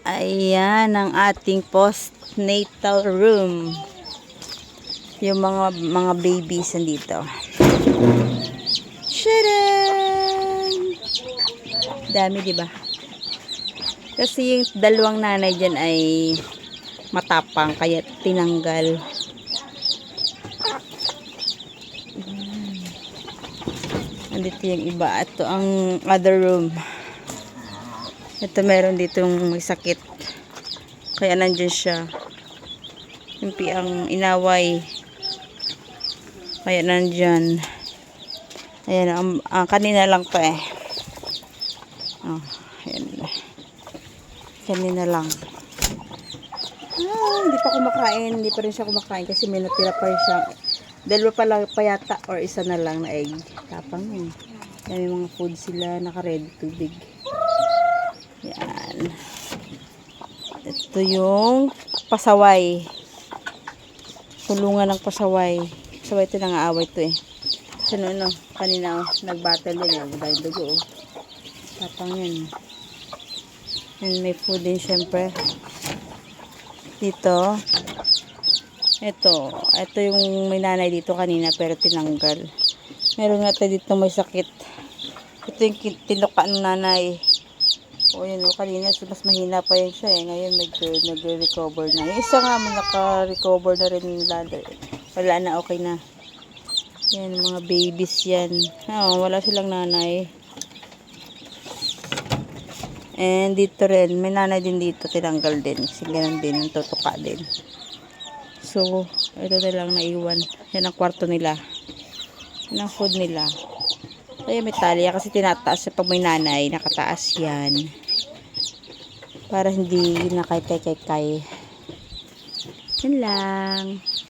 Ayan ang ating postnatal room. Yung mga babies nandito. Shadan! Dami, di ba? Kasi yung dalawang nanay dyan ay matapang kaya tinanggal. Nandito yung iba. Ito ang other room. Ito meron ditong may sakit. Kaya nandyan siya. Yung ang inaway. Kaya nandyan. Ayan, kanina lang pa eh. Oh, ayan. Kanina lang. Hindi pa kumakain. Hindi pa rin siya kumakain kasi may natira pa rin siya. Dalawa pa lang pa yata or isa na lang na egg. Tapang yun. May mga food sila. Naka-ready tubig. Yan. Ito yung pasaway. Tulungan ng pasaway. Pasaway ito nang-aaway ito eh. Kasi no, kanina nag-battle din. Yung dugo. Tapang yun. And may food din syempre. Dito. Ito yung may nanay dito kanina pero tinanggal. Meron nga tayo dito may sakit. Ito yung tinuka ng nanay. O yun, kanina mas mahina pa yun siya eh. Ngayon medyo nagre-recover na. Yung isa nga, naka-recover na rin yung ladder. Wala na, okay na. Yan, mga babies yan. Wala silang nanay. And dito rin, may nanay din dito, tinanggal din. Kasi ganun din, ang tutuka din. So, ito na lang naiwan. Yan ang kwarto nila. Yan ang food nila. Kaya may talya kasi tinataas siya pag may nanay, nakataas yan. Para hindi nakay-kay-kay. Yan lang.